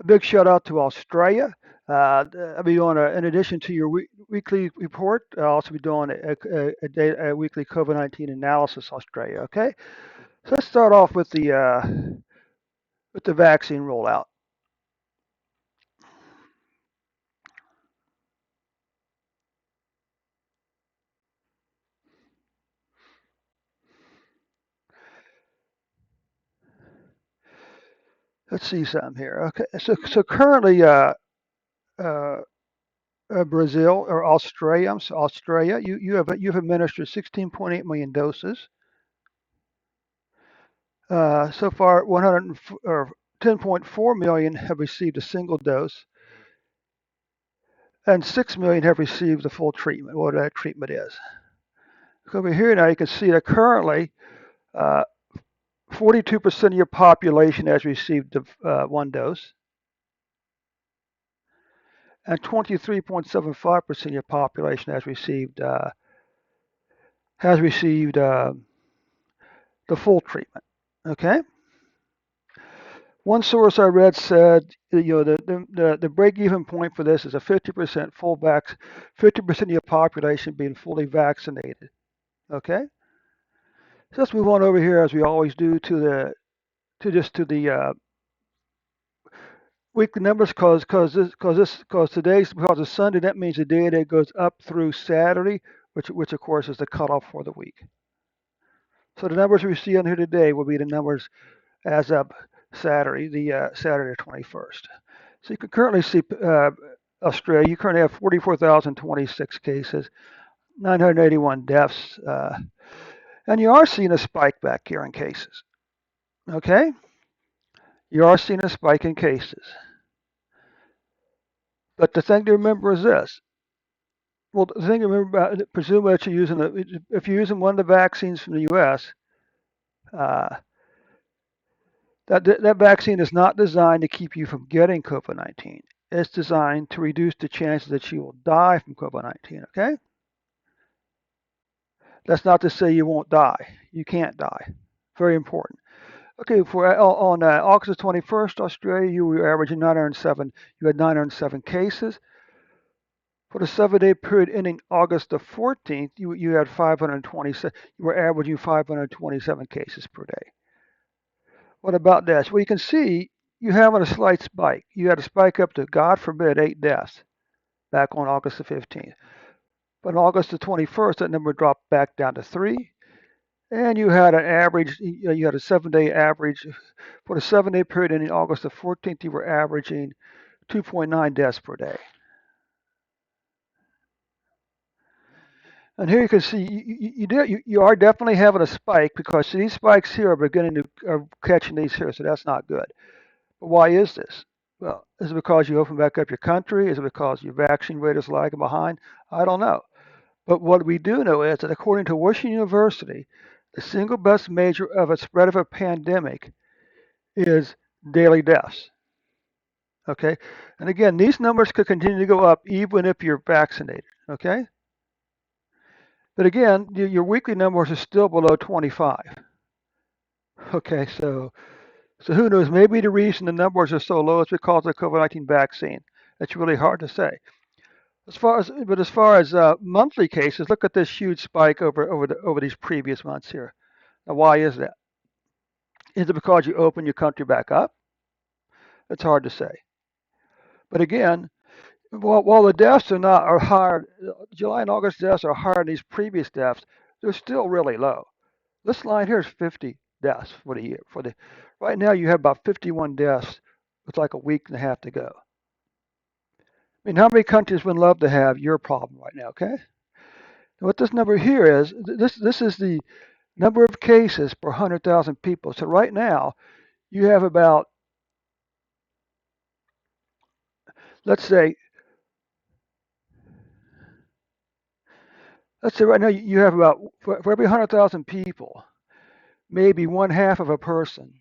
big shout out to Australia. I'll be doing in addition to your weekly report, I'll also be doing a weekly COVID-19 analysis. Australia. Okay, so let's start off with the vaccine rollout. Let's see something here. Okay, so currently, uh, Brazil or Australia, Australia, you've administered 16.8 million doses. So far, 100 or 10.4 million have received a single dose, and 6 million have received the full treatment, whatever that treatment is. Over here now, you can see that currently, uh, 42% of your population has received the, one dose, and 23.75% of your population has received the full treatment. Okay. One source I read said, the break even point for this is a 50% 50% of your population being fully vaccinated. Okay, so let's move on over here as we always do to the weekly numbers because it's Sunday. That means the day that goes up through Saturday, which of course is the cutoff for the week. So the numbers we see on here today will be the numbers as of Saturday, Saturday 21st. So you can currently see Australia. You currently have 44,026 cases, 981 deaths, and you are seeing a spike back here in cases. Okay, you are seeing a spike in cases. But the thing to remember is this. Well, the thing to remember about presumably that if you're using one of the vaccines from the U.S., uh, that vaccine is not designed to keep you from getting COVID-19. It's designed to reduce the chances that you will die from COVID-19. Okay, that's not to say you won't die. You can't die. Very important. Okay, for on August 21st, Australia, you were averaging 907. You had 907 cases. For the 7-day period ending August the 14th, you had 527. You were averaging 527 cases per day. What about this? Well, you can see you having a slight spike. You had a spike up to, God forbid, 8 deaths back on August the 15th. But on August the 21st, that number dropped back down to 3. And you had an average, you had a 7-day average. For the 7-day period ending August the 14th, you were averaging 2.9 deaths per day. And here you can see you are definitely having a spike because these spikes here are catching these here, so that's not good. But why is this? Well, is it because you open back up your country? Is it because your vaccine rate is lagging behind? I don't know. But what we do know is that according to Washington University, the single best measure of a spread of a pandemic is daily deaths. Okay, and again, these numbers could continue to go up even if you're vaccinated. Okay, but again, your weekly numbers are still below 25. Okay, so who knows? Maybe the reason the numbers are so low is because of the COVID-19 vaccine. That's really hard to say. As far as monthly cases, look at this huge spike over these previous months here. Now, why is that? Is it because you open your country back up? It's hard to say. But again, while the deaths are higher, July and August deaths are higher than these previous deaths, they're still really low. This line here is 50 deaths for the year. Right now, you have about 51 deaths with like a week and a half to go. I mean, how many countries would love to have your problem right now? Okay. What this number here is, this is the number of cases per 100,000 people. So right now, you have about, let's say, right now you have about for every 100,000 people, maybe one half of a person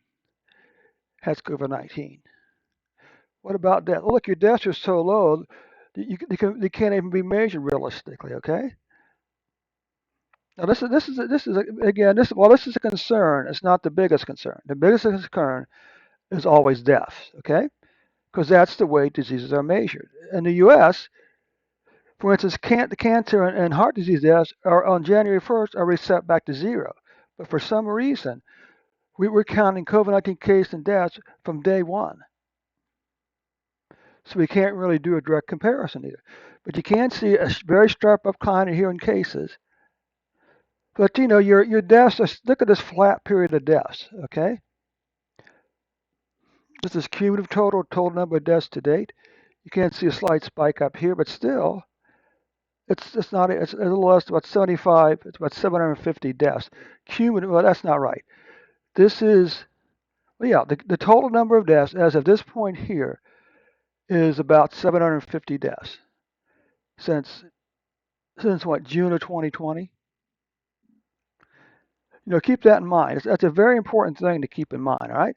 has COVID-19. What about that? Well, look, your deaths are so low, they can't even be measured realistically. Okay. Now again this is a concern. It's not the biggest concern. The biggest concern is always deaths. Okay. because that's the way diseases are measured. In the U.S., for instance, cancer and heart disease deaths are on January 1st are reset back to zero. But for some reason, we were counting COVID-19 cases and deaths from day one. So we can't really do a direct comparison either. But you can see a very sharp decline here in cases. But your deaths, look at this flat period of deaths, okay? This is cumulative total number of deaths to date. You can't see a slight spike up here, but still, it's not, it's a little less, about 75, it's about 750 deaths. Cumulative, well, that's not right. This is, well, yeah, the total number of deaths as of this point here is about 750 deaths since what, June of 2020? Keep that in mind. That's a very important thing to keep in mind, all right?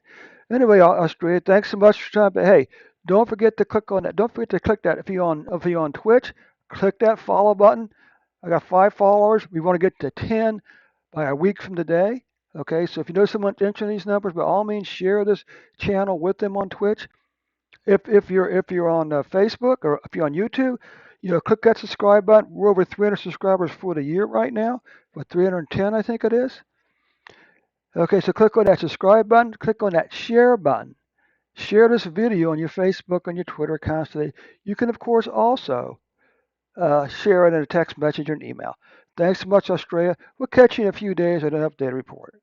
Anyway, Australia, thanks so much for time. But hey, don't forget to click on that. Don't forget to click that if you're on Twitch. Click that follow button. I got 5 followers. We want to get to 10 by a week from today. Okay, so if you know someone interested in these numbers, by all means, share this channel with them on Twitch. If you're on Facebook or if you're on YouTube, click that subscribe button. We're over 300 subscribers for the year right now, with 310, I think it is. Okay, so click on that subscribe button, click on that share button. Share this video on your Facebook and your Twitter accounts today. You can, of course, also share it in a text message or an email. Thanks so much, Australia. We'll catch you in a few days with an updated report.